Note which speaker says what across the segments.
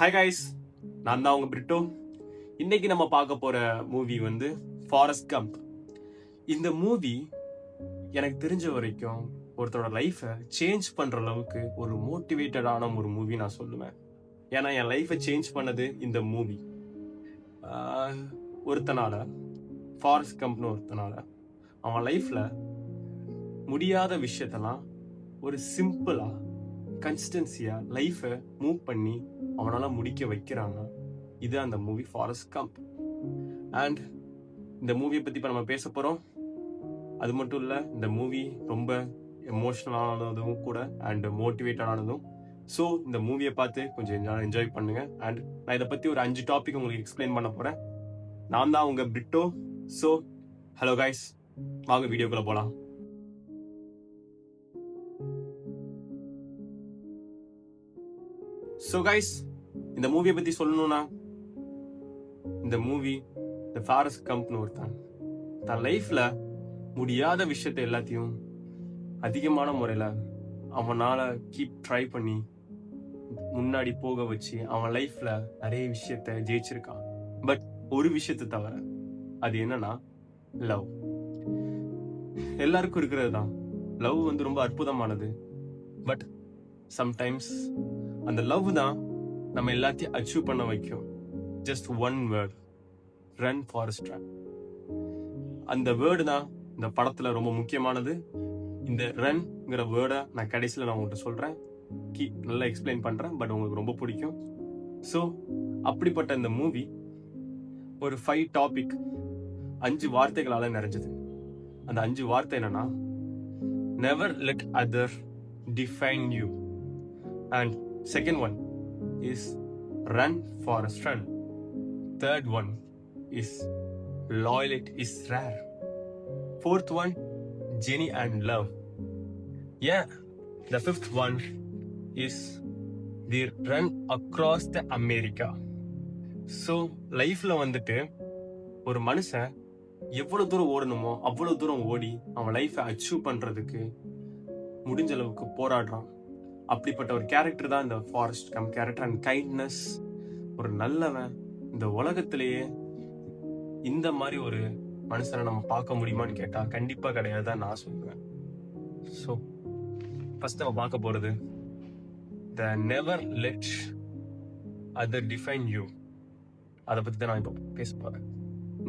Speaker 1: Hi guys, நான் தான் உங்க பிரிட்டோ. இன்னைக்கு நம்ம பார்க்க போற மூவி வந்து ஃபாரஸ்ட் கம்ப். இந்த மூவி எனக்கு தெரிஞ்ச வரைக்கும் ஒருத்தரோட லைஃபை சேஞ்ச் பண்ற அளவுக்கு ஒரு மோட்டிவேட்டடான ஒரு மூவி நான் சொல்லுவேன். ஏன்னா என் லைஃபை சேஞ்ச் பண்ணது இந்த மூவி. ஒருத்தனால, ஃபாரஸ்ட் கம்ப்னு ஒருத்தனால அவன் லைஃப்ல முடியாத விஷயத்தெல்லாம் ஒரு சிம்பிளா கன்சிஸ்டன்சியா லைஃபை மூவ் பண்ணி அவனால முடிக்க வைக்கிறான்னா இது அந்த மூவி ஃபாரஸ்ட் கம்ப். அண்ட் இந்த மூவியை பத்தி இப்ப நம்ம பேச போறோம். அது மட்டும் இல்ல, இந்த மூவி ரொம்ப எமோஷனலானதும் கூட அண்ட் மோட்டிவேட்டடானதும். ஸோ இந்த மூவியை பார்த்து கொஞ்சம் என்ஜாய் பண்ணுங்க. அண்ட் நான் இதை பத்தி ஒரு 5 டாபிக் உங்களுக்கு எக்ஸ்பிளைன் பண்ண போறேன். நான் தான் உங்க பிரிட்டோ. ஸோ ஹலோ கைஸ், வாங்க வீடியோக்குள்ள போலாம். ஸோ கைஸ், இந்த மூவியை பத்தி சொல்லணும்னா, இந்த மூவி இந்த ஃபாரஸ்ட் கம்ப்னு ஒருத்தன் தன் லைஃப்ல முடியாத விஷயத்த எல்லாத்தையும் அதிகமான முறையில அவனால கீப் ட்ரை பண்ணி முன்னாடி போக வச்சு அவன் லைஃப்ல நிறைய விஷயத்த ஜெயிச்சிருக்கான். பட் ஒரு விஷயத்தை தவிர, அது என்னன்னா லவ். எல்லாருக்கும் இருக்கிறது தான் லவ் வந்து ரொம்ப அற்புதமானது. பட் சம்டைம்ஸ் அந்த லவ் தான் நம்ம எல்லாத்தையும் அச்சீவ் பண்ண வைக்கும். Just one word, run forest run. அந்த வேர்டு தான் இந்த படத்துல ரொம்ப முக்கியமானது. இந்த ரன்ங்கிற வேர்டை நான் கடைசியில் நான் உங்கள்கிட்ட சொல்றேன், நல்லா எக்ஸ்பிளைன் பண்றேன். பட் உங்களுக்கு ரொம்ப பிடிக்கும். ஸோ அப்படிப்பட்ட இந்த மூவி ஒரு 5 டாபிக், 5 வார்த்தைகளால நிறைஞ்சது. அந்த 5 வார்த்தை என்னன்னா, never let other define you. And second one is run forest run. Third one is loyalty is rare. Fourth one, Jenny and love. Yeah, the fifth one is the run across the America. So லைஃப்ல வந்துட்டு ஒரு மனுஷன் எவ்வளவு தூரம் ஓடணுமோ அவ்வளவு தூரம் ஓடி அவன் லைஃபை அச்சீவ் பண்றதுக்கு முடிஞ்ச அளவுக்கு போராடுறான். அப்படிப்பட்ட ஒரு கேரக்டர் தான் இந்த forest come character. And kindness, ஒரு நல்லவன். இந்த உலகத்திலேயே இந்த மாதிரி ஒரு மனுஷனை நம்ம பார்க்க முடியுமான்னு கேட்டா கண்டிப்பா கிடையாதுதான் நான் சொல்லுவேன். ஸோ ஃபர்ஸ்ட் நம்ம பார்க்க போறது த never let other define you. அதை பத்தி தான் நான் இப்போ பேச போறேன்.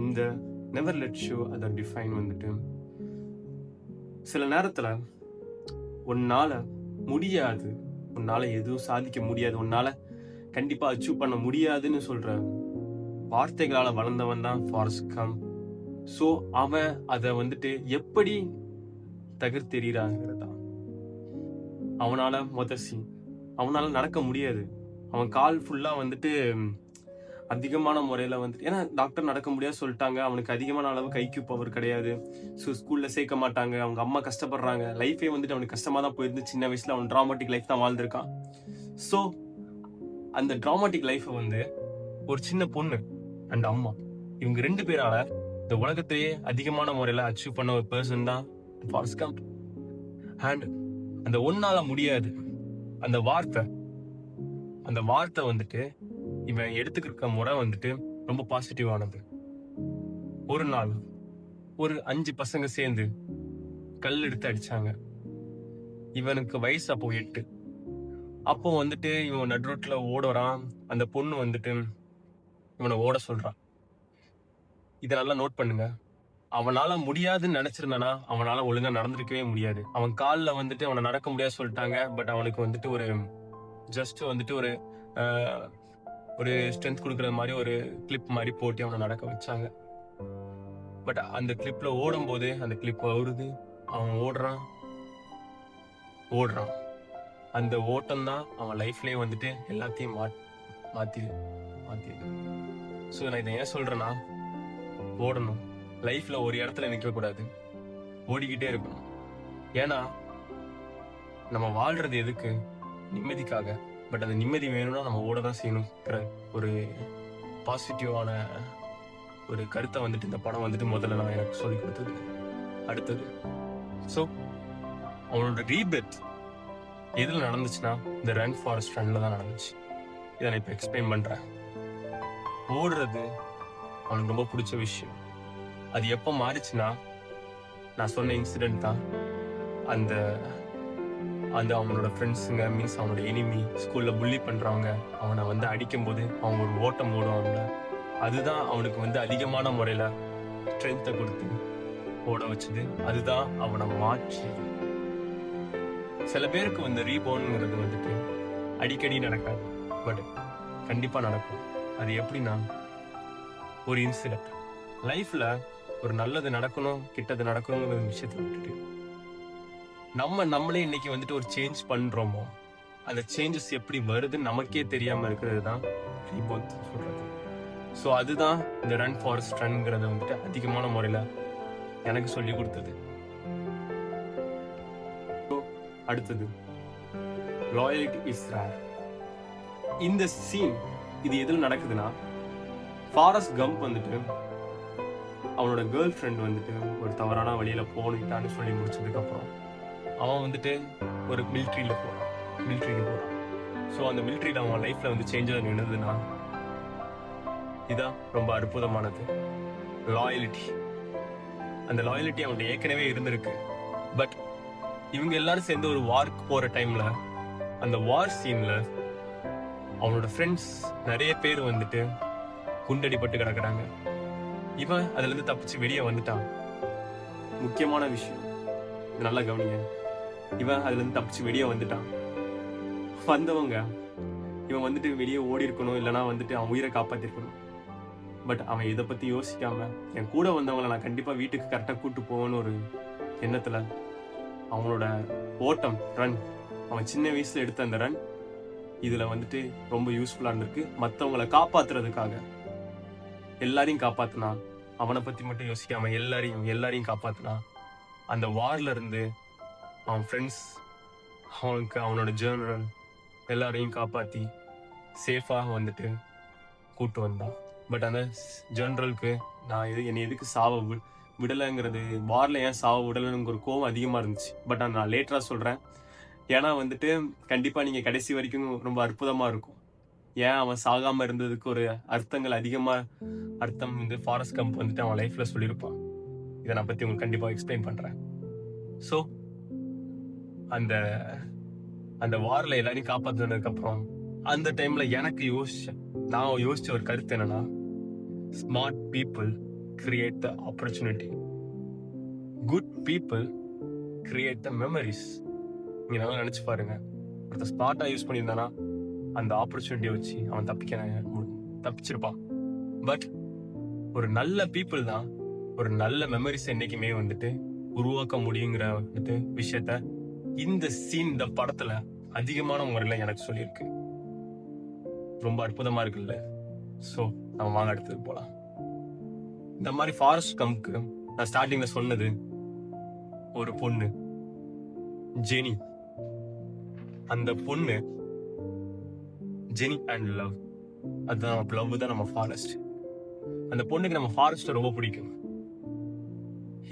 Speaker 1: இந்த never let you other define வந்துட்டு சில நேரத்துல உன்னால முடியாது, உன்னால எதுவும் சாதிக்க முடியாது, உன்னால கண்டிப்பா அச்சீவ் பண்ண முடியாதுன்னு சொல்ற வார்த்தைகளால வளர்ந்தவன் தான் ஃபாரஸ்ட் கம். சோ அவன் அதை வந்துட்டு எப்படி தகர்த்தெறிகிறாங்கிறதா. அவனால அவனால நடக்க முடியாது. அவன் கால் ஃபுல்லா வந்துட்டு அதிகமான முறையில வந்துட்டு, ஏன்னா டாக்டர் நடக்க முடியாது சொல்லிட்டாங்க. அவனுக்கு அதிகமான அளவு கைக்கு பவர் கிடையாது. ஸோ ஸ்கூல்ல சேர்க்க மாட்டாங்க, அவங்க அம்மா கஷ்டப்படுறாங்க. லைஃபே வந்துட்டு அவனுக்கு கஷ்டமா தான் போயிருந்து. சின்ன வயசுல அவன் டிராமாட்டிக் லைஃப் தான் வாழ்ந்திருக்கான். ஸோ அந்த டிராமாட்டிக் லைஃபை வந்து ஒரு சின்ன பொண்ணு அண்ட் அம்மா, இவங்க 2 பேரால இந்த உலகத்தையே அதிகமான முறையில அச்சீவ் பண்ண ஒரு பர்சன் தான் ஃபாரஸ்ட் கம்ப். அண்ட் அந்த ஒன்னால முடியாது அந்த வார்த்தை வந்துட்டு இவன் எடுத்துக்கிற முறை வந்துட்டு ரொம்ப பாசிட்டிவானது. ஒரு நாள் ஒரு 5 பசங்க சேர்ந்து கல் எடுத்து அடிச்சாங்க. இவனுக்கு வயசு அப்போ 8. அப்போ வந்துட்டு இவன் நடுரோட்ல ஓடுறான். அந்த பொண்ணு வந்துட்டு இவனை ஓட சொல்றான். இதை நல்லா நோட் பண்ணுங்க. அவனால முடியாதுன்னு நினைச்சிருந்தானா அவனால ஒழுங்கா நடந்திருக்கவே முடியாது. அவன் காலில் வந்துட்டு அவனை நடக்க முடியாது சொல்லிட்டாங்க. பட் அவனுக்கு வந்துட்டு ஒரு ஜஸ்ட் வந்துட்டு ஒரு ஸ்ட்ரென்த் கொடுக்குற மாதிரி ஒரு கிளிப் மாதிரி போட்டு அவனை நடக்க வச்சாங்க. பட் அந்த கிளிப்ல ஓடும் போது அந்த கிளிப் வருது, அவன் ஓடுறான். அந்த ஓட்டம் தான் அவன் லைஃப்லயே வந்துட்டு எல்லாத்தையும் மாத்தி. ஸோ நான் இதை ஏன் சொல்றேன்னா, ஓடணும். லைஃப்ல ஒரு இடத்துல நிற்க கூடாது, ஓடிக்கிட்டே இருக்கணும். ஏன்னா நம்ம வாழ்றது எதுக்கு? நிம்மதிக்காக. பட் அந்த நிம்மதி வேணும்னா நம்ம ஓட தான் செய்யணுங்கிற ஒரு பாசிட்டிவான ஒரு கருத்தை வந்துட்டு இந்த படம் வந்துட்டு முதல்ல நான் எனக்கு சொல்லி கொடுத்தது. அடுத்தது, ஸோ அவனோட ரீபெர்த் எதில் நடந்துச்சுன்னா இந்த ரன் ஃபாரஸ்ட் ரன்ல தான் நடந்துச்சு. இதை நான் இப்போ எக்ஸ்பிளைன் பண்றேன். ஓடுறது அவனுக்கு ரொம்ப பிடிச்ச விஷயம். அது எப்போ மாறிச்சுன்னா, நான் சொன்ன இன்சிடென்ட் தான். அந்த அந்த அவனோட ஃப்ரெண்ட்ஸுங்க மீன்ஸ் அவனோட எனிமி ஸ்கூல்ல புள்ளி பண்றவங்க அவனை வந்து அடிக்கும்போது அவன் ஒரு ஓட்டம் ஓடுவான்ல, அதுதான் அவனுக்கு வந்து அதிகமான முறையில ஸ்ட்ரென்த்தை கொடுத்து ஓட வச்சது. அதுதான் அவனை மாற்றி. சில பேருக்கு வந்து ரீபோர்ன்ங்கிறது வந்துட்டு அடிக்கடி நடக்காது, பட் கண்டிப்பா நடக்கும். அது எப்படின்னா, ஒரு இன்சிடென்ட் லைஃப்ல ஒரு நல்லது நடக்கணும் கெட்டது நடக்கணுங்கிற விஷயத்தை விட்டுட்டு நம்மளே இன்னைக்கு வந்துட்டு ஒரு சேஞ்ச் பண்றோமோ, அந்த சேஞ்சஸ் எப்படி வருதுன்னு நமக்கே தெரியாம இருக்கிறது தான் ரீபோர்த் சொல்றது. ஸோ அதுதான் இந்த ரன் ஃபாரஸ்ட் ரன்ங்கிறத வந்துட்டு அதிகமான முறையில எனக்கு சொல்லி கொடுத்தது. அடுத்தது லாயல்டி இஸ் ரேர். இந்த சீன் இது எதில் நடக்குதுன்னா, ஃபாரஸ்ட் கம்ப் வந்துட்டு அவனோட கேர்ள் ஃப்ரெண்ட் வந்துட்டு ஒரு தவறான வழியில போனிட்டான்னு சொல்லி முடிச்சதுக்கு அப்புறம் அவன் வந்துட்டு ஒரு மிலிட்ரிக்கு போறான். ஸோ அந்த மிலிட்ரியில் அவன் லைஃப்ல வந்து சேஞ்சாக நின்றுதுன்னா, இதான் ரொம்ப அற்புதமானது. லாயலிட்டி. அந்த லாயலிட்டி அவன்கிட்ட ஏற்கனவே இருந்திருக்கு. பட் இவங்க எல்லாரும் சேர்ந்து ஒரு வார்க்கு போற டைம்ல அந்த வார் சீன்ல அவனோட ஃப்ரெண்ட்ஸ் நிறைய பேர் வந்துட்டு குண்டடிப்பட்டு கிடக்குறாங்க. இவன் அதுல இருந்து தப்பிச்சு வெளியே வந்துட்டான். முக்கியமான விஷயம், நல்லா கவனிங்க. இவன் அதுல இருந்து தப்பிச்சு வெளியே வந்துட்டான். வந்தவங்க இவன் வந்துட்டு வெளியே ஓடி இருக்கணும், இல்லைன்னா வந்துட்டு அவன் உயிரை காப்பாத்திருக்கணும். பட் அவன் இதை பத்தி யோசிக்காம என் கூட வந்தவங்களை நான் கண்டிப்பா வீட்டுக்கு கரெக்டா கூட்டு போவேன்னு ஒரு எண்ணத்துல அவனோட ஓட்டம் ரன், அவன் சின்ன வயசுல எடுத்த அந்த ரன் இதுல வந்துட்டு ரொம்ப யூஸ்ஃபுல்லா இருந்திருக்கு. மற்றவங்களை காப்பாத்துறதுக்காக எல்லாரையும் காப்பாத்தினா, அவனை பத்தி மட்டும் யோசிக்காம எல்லாரையும் காப்பாத்தினா, அந்த வார்ல இருந்து அவன் ஃப்ரெண்ட்ஸ், அவனுக்கு அவனோட ஜெனரல் எல்லாரையும் காப்பாத்தி சேஃபாக வந்துட்டு கூட்டு வந்தான். பட் அந்த ஜெனரலுக்கு நான் என்னை எதுக்கு சாவ விடலைங்கிறது, வார்ல ஏன் சாவ விடலைங்கிற கோவம் அதிகமா இருந்துச்சு. பட் நான் லேட்டரா சொல்றேன். ஏன்னா வந்துட்டு கண்டிப்பா நீங்க கடைசி வரைக்கும் ரொம்ப அற்புதமா இருக்கும். ஏன் அவன் சாகாம இருந்ததுக்கு ஒரு அர்த்தம் வந்து ஃபாரஸ்ட் கம்ப் வந்துட்டு அவன் லைஃப்ல சொல்லியிருப்பான். இதை நான் பத்தி உங்களுக்கு கண்டிப்பா எக்ஸ்பிளைன் பண்றேன். ஸோ அந்த அந்த வார்ல எல்லாரையும் காப்பாற்றினதுக்கு அப்புறம் அந்த டைம்ல நான் யோசிச்ச ஒரு கருத்து என்னன்னா, smart people create the opportunity, good people create the memories. நீங்க நல்லா நினைச்சு பாருங்க. ஒருத்தர் ஸ்மார்ட்டா யூஸ் பண்ணியிருந்தானா அந்த ஆப்பர்ச்சுனிட்டியை வச்சு அவன் தப்பிச்சிருப்பான். பட் ஒரு நல்ல பீப்புள் தான் ஒரு நல்ல மெமரிஸ் என்னைக்குமே வந்துட்டு உருவாக்க முடியுங்கிற விஷயத்த இந்த படத்துல அதிகமான முறையில எனக்கு சொல்லியிருக்கு. ரொம்ப அற்புதமா இருக்குல்ல? சோ நம்ம வாங்க அடுத்தது போலாம். இந்த மாதிரி ஃபாரஸ்ட் கம்ப்க்கு நான் ஸ்டார்டிங்ல சொன்னது, ஒரு பொண்ணு ஜெனி. அந்த பொண்ணு ஜெனி அண்ட் லவ், அதுதான் லவ் தான் நம்ம ஃபாரஸ்ட். அந்த பொண்ணுக்கு நம்ம ஃபாரஸ்ட் ரொம்ப பிடிக்கும்.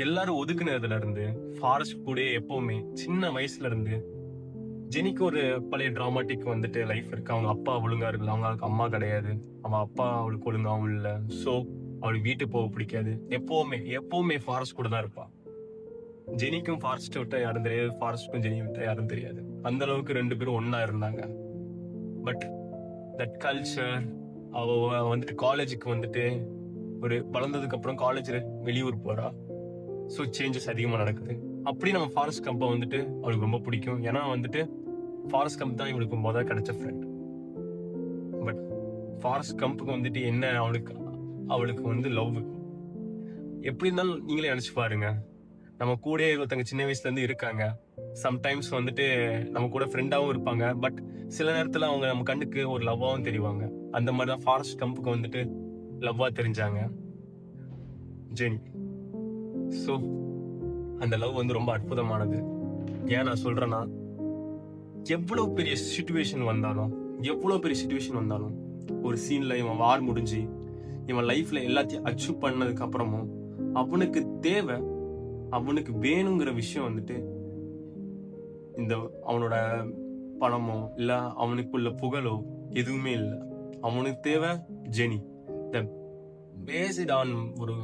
Speaker 1: எல்லாரும் ஒதுக்குனதுல இருந்து ஃபாரஸ்ட் கூட எப்பவுமே சின்ன வயசுல இருந்து ஜெனிக்கு ஒரு பழைய டிராமாட்டிக் வந்துட்டு லைஃப் இருக்கு. அவங்க அப்பா ஒழுங்கா இருக்குல்ல, அவங்களுக்கு அம்மா கிடையாது, அவன் அப்பா அவளுக்கு ஒழுங்காவும் இல்லை. ஸோ அவளுக்கு வீட்டுக்கு போக பிடிக்காது. எப்பவுமே ஃபாரஸ்ட் கூட தான் இருப்பா. ஜெனிக்கும் ஃபாரஸ்ட் விட்டா யாரும் தெரியாது, ஃபாரஸ்ட்க்கும் ஜெனி விட்டா யாரும் தெரியாது. அந்த அளவுக்கு ரெண்டு பேரும் ஒன்னா இருந்தாங்க. பட் தட் கல்ச்சர், அவ வந்துட்டு காலேஜுக்கு வந்துட்டு ஒரு வளர்ந்ததுக்கு அப்புறம் காலேஜ்ல வெளியூர் போறா. ஸோ சேஞ்சஸ் அதிகமாக நடக்குது. அப்படி நம்ம ஃபாரஸ்ட் கம்பை வந்துட்டு அவளுக்கு ரொம்ப பிடிக்கும். ஏன்னா வந்துட்டு ஃபாரஸ்ட் கம்ப் தான் இவளுக்கு முதல் கிடைச்ச ஃப்ரெண்ட். பட் ஃபாரஸ்ட் கம்புக்கு வந்துட்டு என்ன, அவளுக்கு வந்து லவ். எப்படி இருந்தாலும் நீங்களே நினைச்சு பாருங்க, நம்ம கூட ஒருத்தங்க சின்ன வயசுல இருந்து இருக்காங்க. சம்டைம்ஸ் வந்துட்டு நம்ம கூட ஃப்ரெண்டாவும் இருப்பாங்க. பட் சில நேரத்துல அவங்க நம்ம கண்ணுக்கு ஒரு லவ்வாவும் தெரிவாங்க. அந்த மாதிரிதான் ஃபாரஸ்ட் கம்புக்கு வந்துட்டு லவ்வா தெரிஞ்சாங்க ஜெனி. ஸோ அந்த லவ் வந்து ரொம்ப அற்புதமானது. ஏன் நான் சொல்றேன்னா, எவ்வளவு பெரிய சுச்சுவேஷன் வந்தாலும் ஒரு சீன்ல இவன் வார் முடிஞ்சு இவன் லைஃப்ல எல்லாத்தையும் அச்சீவ் பண்ணதுக்கு அப்புறமும் அவனுக்கு வேணுங்கிற விஷயம் வந்துட்டு இந்த அவனோட பணமோ இல்ல அவனுக்குள்ள புகழோ எதுவுமே இல்லை. அவனுக்கு தேவை ஜெனி. த பேஸ்ட் ஆன் ஒரு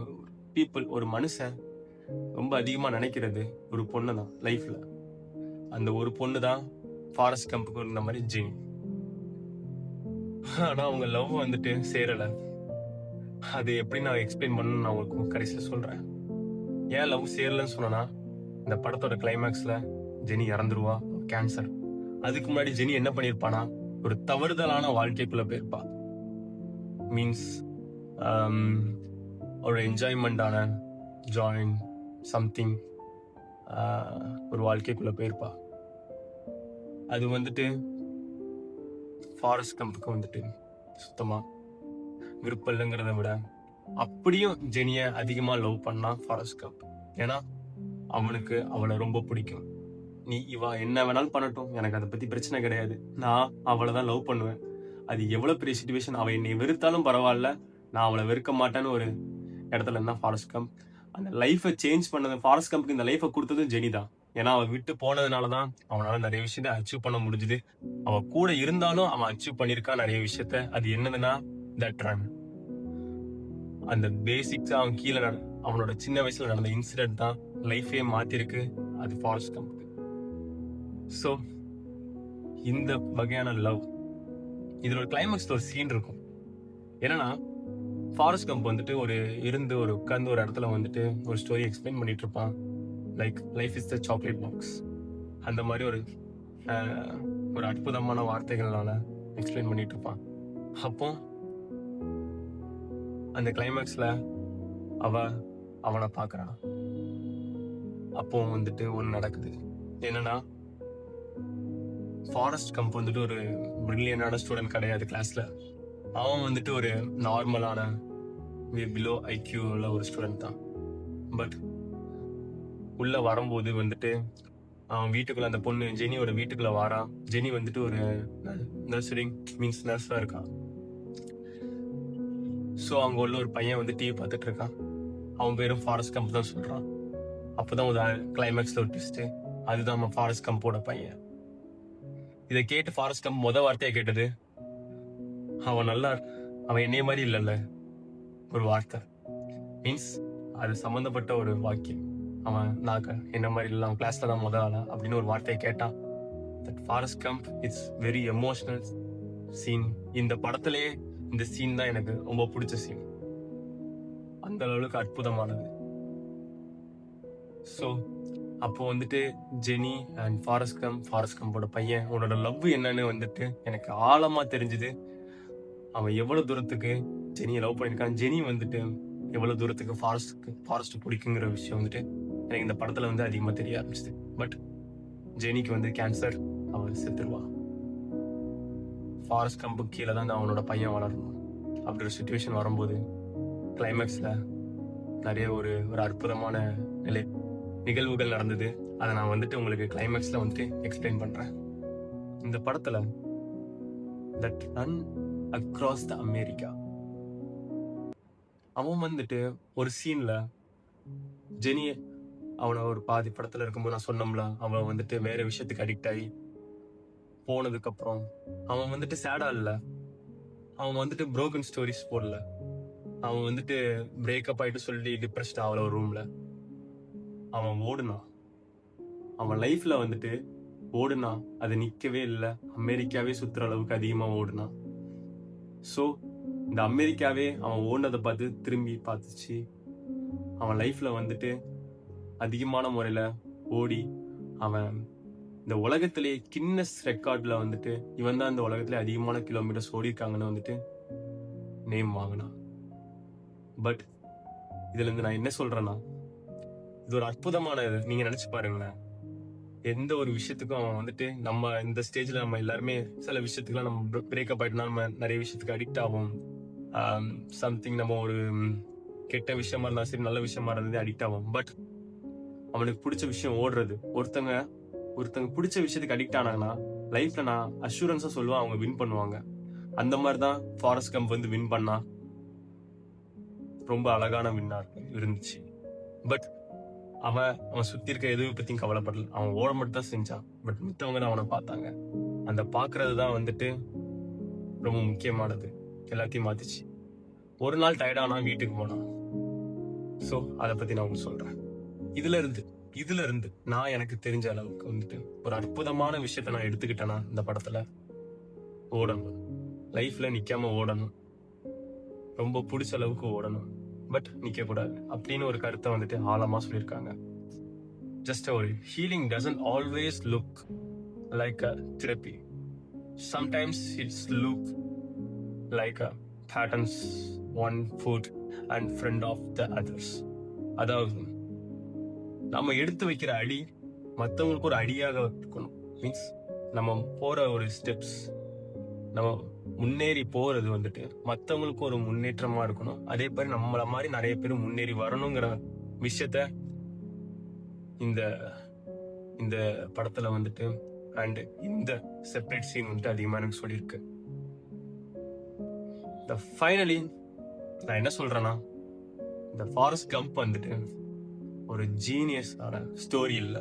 Speaker 1: பீப்புள், ஒரு மனுஷன் ரொம்ப அதிகமா நினைக்கிறது ஒரு பொண்ணு தான் லைஃப்ல. அந்த ஒரு பொண்ணு தான் ஃபாரஸ்ட் கம்புக்கு இருந்த மாதிரி ஜெனி. ஆனா அவங்க லவ் வந்துட்டு சேரல. அது எப்படி நான் எக்ஸ்பிளைன் பண்ணணும்னு நான் உங்களுக்கு கடைசியில சொல்றேன். ஏன் லவ் சேரலன்னு சொன்னா, இந்த படத்தோட கிளைமேக்ஸ்ல ஜெனி இறந்துருவா, கேன்சர். அதுக்கு முன்னாடி ஜெனி என்ன பண்ணிருப்பானா, ஒரு தவறுதலான வாழ்க்கைக்குள்ள போயிருப்பா. மீன்ஸ் ஒரு என்ஜாய்மெண்டான ஜாயின் சம்திங் ஒரு வாழ்க்கைக்குள்ள போயிருப்பா. அது வந்துட்டு ஃபாரஸ்ட் கம்புக்கு வந்துட்டு சுத்தமா விருப்பம் இல்லைங்கிறத விட, அப்படியும் ஜெனிய அதிகமா லவ் பண்ணா ஃபாரஸ்ட் கம்ப். ஏன்னா அவனுக்கு அவளை ரொம்ப பிடிக்கும். இவ என்ன வேணாலும் பண்ணட்டும், எனக்கு அதை பத்தி பிரச்சனை கிடையாது, நான் அவளை தான் லவ் பண்ணுவேன். அது எவ்வளவு பெரிய சிச்சுவேஷன், அவ என்னை வெறுத்தாலும் பரவாயில்ல, நான் அவளை வெறுக்க மாட்டேன்னு ஒரு இடத்துல இருந்தா ஃபாரஸ்ட் கம்ப். அந்த லைஃபை சேஞ்ச் பண்ணது ஃபாரஸ்ட் கம்புக்கு, இந்த லைஃபை கொடுத்ததும் ஜெனி தான். ஏன்னா அவன் விட்டு போனதுனாலதான் அவனால நிறைய விஷயத்த அச்சீவ் பண்ண முடிஞ்சுது. அவ கூட இருந்தாலும் அவன் அச்சீவ் பண்ணிருக்கான் நிறைய விஷயத்த. அது என்னதுன்னா தட் ரன். அந்த பேசிக்ஸா அவன் கீழே அவனோட சின்ன வயசுல நடந்த இன்சிடென்ட் தான் லைஃபே மாத்திருக்கு. அது ஃபாரஸ்ட் கம்புக்கு. ஸோ இந்த வகையான லவ், இதுல ஒரு கிளைமேக்ஸ்ல ஒரு சீன் இருக்கும். என்னன்னா ஃபாரஸ்ட் கம்ப் வந்துட்டு ஒரு உட்கார்ந்து ஒரு இடத்துல வந்துட்டு ஒரு ஸ்டோரி எக்ஸ்பிளைன் பண்ணிட்டு இருப்பான். Like life is the chocolate box. அந்த மாதிரி ஒரு அற்புதமான வார்த்தைகளால எக்ஸ்பிளைன் பண்ணிட்டு இருப்பான். அப்போ அந்த கிளைமேக்ஸ்ல அவனை பாக்குறான். அப்போ வந்துட்டு ஒண்ணு நடக்குது. என்னன்னா ஃபாரஸ்ட் கம்ப் வந்துட்டு ஒரு பிரில்லியன்டான ஸ்டூடெண்ட் கிடையாது கிளாஸ்ல. அவன் வந்துட்டு ஒரு நார்மலான பிலோ ஐக்யூல ஒரு ஸ்டூடெண்ட் தான். பட் உள்ள வரும்போது வந்துட்டு அவன் வீட்டுக்குள்ள, அந்த பொண்ணு ஜெனியோட வீட்டுக்குள்ள வாரான். ஜெனி வந்துட்டு ஒரு நர்சரிங் மீன்ஸ் நர்ஸா இருக்கான். ஸோ அங்க உள்ள ஒரு பையன் வந்து டிவி பார்த்துட்டு இருக்கான். அவன் பேரும் ஃபாரஸ்ட் கம்ப் தான் சொல்றான். அப்பதான் ஒரு கிளைமேக்ஸ்ல ஒரு ட்விஸ்ட், அதுதான் நம்ம ஃபாரஸ்ட் கம்போட பையன். இதை கேட்டு ஃபாரஸ்ட் கம்ப் வார்த்தையை கேட்டது, அவன் என்னைய மாதிரி இல்லைல்ல ஒரு வார்த்தை. மீன்ஸ் அது சம்பந்தப்பட்ட ஒரு வாக்கியம். அவன் என்ன மாதிரி இல்லை, அவன் கிளாஸ்ல தான் ஆளா அப்படின்னு ஒரு வார்த்தையை கேட்டான். That Forrest Gump it's very emotional scene. இந்த படத்திலேயே இந்த சீன் தான் எனக்கு ரொம்ப பிடிச்ச சீன். அந்த அளவுக்கு அற்புதமானது. ஸோ அப்போ வந்துட்டு ஜெனி அண்ட் ஃபாரஸ்ட் கம்போட பையன், உன்னோட லவ் என்னன்னு வந்துட்டு எனக்கு ஆழமா தெரிஞ்சுது. அவன் எவ்வளவு தூரத்துக்கு ஜெனியை லவ் பண்ணியிருக்கான், ஜெனி வந்துட்டு எவ்வளவு தூரத்துக்கு ஃபாரஸ்ட் பிடிக்குங்கிற விஷயம் வந்துட்டு எனக்கு இந்த படத்துல வந்து அதிகமா தெரிய ஆரம்பிச்சுது. பட் ஜெனிக்கு வந்து கேன்சர், அவன் செத்துருவா. ஃபாரஸ்ட் கம்புக்கு கீழே தான் அவனோட பையன் வளரணும். அப்படி ஒரு சுச்சுவேஷன் வரும்போது கிளைமேக்ஸ்ல நிறைய ஒரு அற்புதமான நிகழ்வுகள் நடந்தது. அதை நான் வந்துட்டு உங்களுக்கு கிளைமேக்ஸ்ல வந்துட்டு எக்ஸ்பிளைன் பண்றேன். இந்த படத்துல that run across the America, அவன் வந்துட்டு ஒரு சீன்ல ஜெனி அவனை ஒரு பாதி படத்துல இருக்கும்போது நான் சொன்னோம்ல, அவன் வந்துட்டு வேற விஷயத்துக்கு அடிக்ட் ஆகி போனதுக்கு அப்புறம் அவன் வந்துட்டு சேடா இல்ல, அவன் வந்துட்டு புரோக்கன் ஸ்டோரிஸ் போடல, அவன் வந்துட்டு பிரேக்கப் ஆயிட்டு சொல்லி டிப்ரெஸ்ட் ஆகல. ஒரு ரூம்ல அவன் ஓடுனான். அவன் லைஃப்ல வந்துட்டு ஓடுனான். அது நிக்கவே இல்லை. அமெரிக்காவே சுத்துற அளவுக்கு அதிகமா ஓடுனான். ஸோ இந்த அமெரிக்காவே அவன் ஓடினதை பார்த்து திரும்பி பார்த்துச்சு. அவன் லைஃப்ல வந்துட்டு அதிகமான முறையில ஓடி அவன் இந்த உலகத்திலேயே கின்னஸ் ரெக்கார்ட்ல வந்துட்டு இவன் தான் இந்த உலகத்திலே அதிகமான கிலோமீட்டர்ஸ் ஓடி இருக்காங்கன்னு வந்துட்டு நேம் வாங்கினான். பட் இதுல இருந்து நான் என்ன சொல்றேன்னா, இது ஒரு அற்புதமான இது. நீங்க நினைச்சு பாருங்களேன், எந்த ஒரு விஷயத்துக்கும் அவன் வந்துட்டு, நம்ம இந்த ஸ்டேஜ்ல நம்ம எல்லாருமே சில விஷயத்துக்குலாம் நம்ம பிரேக்கப் ஆயிட்டோம்னா நம்ம நிறைய விஷயத்துக்கு அடிக்ட் ஆகும். சம்திங் நம்ம ஒரு கெட்ட விஷயமா இருந்தாலும் சரி, நல்ல விஷயமா இருந்தது அடிக்ட் ஆகும். பட் அவனுக்கு பிடிச்ச விஷயம் ஓடுறது. ஒருத்தங்க பிடிச்ச விஷயத்துக்கு அடிக்ட் ஆனாங்கன்னா லைஃப்ல நான் அஷூரன்ஸா சொல்லுவேன் அவங்க வின் பண்ணுவாங்க. அந்த மாதிரிதான் ஃபாரஸ்ட் கம்ப் வந்து வின் பண்ணா. ரொம்ப அழகான வின்னா இருந்துச்சு. பட் அவன் சுத்தி இருக்க எதுவும் பத்தியும் கவலைப்படல. அவன் ஓட மட்டும் தான் செஞ்சான். பட் மித்தவங்க தான் அவனை பார்த்தாங்க. அந்த பாக்குறது தான் வந்துட்டு ரொம்ப முக்கியமானது. எல்லாத்தையும் மாத்திச்சு. ஒரு நாள் டயர்டானா வீட்டுக்கு போனான். ஸோ அதை பத்தி நான் உங்களுக்கு சொல்றேன். இதுல இருந்து நான் எனக்கு தெரிஞ்ச அளவுக்கு வந்துட்டு ஒரு அற்புதமான விஷயத்த நான் எடுத்துக்கிட்டேன்னா இந்த படத்துல, ஓடணும். லைஃப்ல நிக்காம ஓடணும். ரொம்ப பிடிச்ச அளவுக்கு ஓடணும், பட் நிக்க கூடாது அப்படின்னு ஒரு கருத்தை வந்துட்டு ஆழமா சொல்லியிருக்காங்க. ஜஸ்ட் ஒரு healing doesn't always look like a therapy. Sometimes it's look like a patterns, one foot and friend of the others. அதாவது நம்ம எடுத்து வைக்கிற அடி மற்றவங்களுக்கு ஒரு அடியாக இருக்கணும். மீன்ஸ் நம்ம போற ஒரு ஸ்டெப்ஸ், நம்ம முன்னேறி போறது வந்துட்டு மற்றவங்களுக்கு ஒரு முன்னேற்றமா இருக்கணும். அதே மாதிரி நம்மள மாதிரி நிறைய பேர் முன்னேறி வரணுங்கிற விஷயத்த இந்த இந்த படத்துல வந்துட்டு அண்ட் இந்த செப்பரேட் சீன் வந்துட்டு அதிகமா எனக்கு சொல்லியிருக்கு. ஃபைனலி நான் என்ன சொல்றேன்னா, இந்த ஃபாரஸ்ட் கம்ப் வந்துட்டு ஒரு ஜீனியஸ் ஆன ஸ்டோரி இல்ல.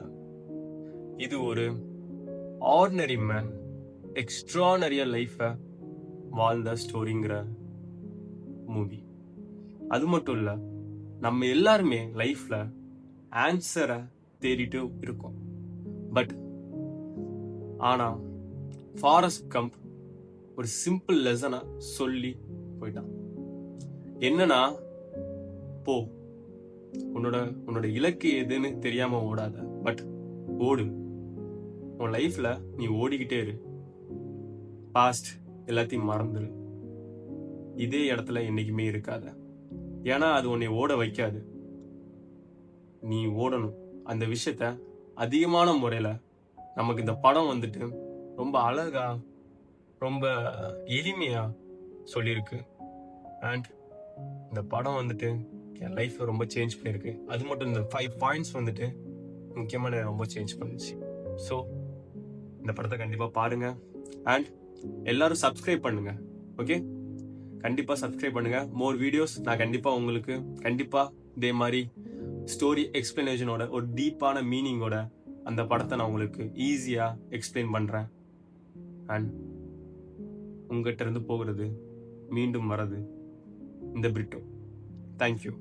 Speaker 1: இது ஒரு ஆர்டினரி மேன் எக்ஸ்ட்ரானரிய லைஃப வாழ்ந்த ஸ்டோரிங்கிற மூவி. அது மட்டும் இல்ல, நம்ம எல்லாருமே லைஃப்ல ஆன்சரை தேடிட்டு இருக்கோம். பட் ஆனா ஃபாரஸ்ட் கம்ப் ஒரு சிம்பிள் லெசனை சொல்லி போயிட்டான். என்னன்னா, போ, உன்னோட இலக்கு எதுன்னு தெரியாம ஓடாத, பட் ஓடு. உன் லைஃப்ல நீ ஓடிக்கிட்டே இரு. பாஸ்ட் எல்லாத்தையும் மறந்துரு. இதே இடத்துல என்னைக்குமே இருக்காத. ஏன்னா அது உன்னை ஓட வைக்காது. நீ ஓடணும். அந்த விஷயத்த அதிகமான முறையில நமக்கு இந்த படம் வந்துட்டு ரொம்ப அழகா, ரொம்ப எளிமையா சொல்லியிருக்கு. அண்ட் இந்த படம் வந்துட்டு என் லைஃப் ரொம்ப சேஞ்ச் பண்ணியிருக்கு. அது மட்டும் இந்த 5 பாயிண்ட்ஸ் வந்துட்டு முக்கியமான ரொம்ப சேஞ்ச் பண்ணிச்சு. ஸோ இந்த படத்தை கண்டிப்பா பாருங்க. அண்ட் எல்லாரும் சப்ஸ்கிரைப் பண்ணுங்க. ஓகே, கண்டிப்பா சப்ஸ்கிரைப் பண்ணுங்க. மோர் வீடியோஸ் நான் கண்டிப்பா உங்களுக்கு இதே மாதிரி ஸ்டோரி எக்ஸ்பிளனேஷனோட ஒரு டீப்பான மீனிங்கோட அந்த படத்தை நான் உங்களுக்கு ஈஸியா எக்ஸ்பிளைன் பண்றேன். அண்ட் உங்ககிட்ட இருந்து போகிறது மீண்டும் வரது இந்த பிரிட்டோ. தேங்க்யூ.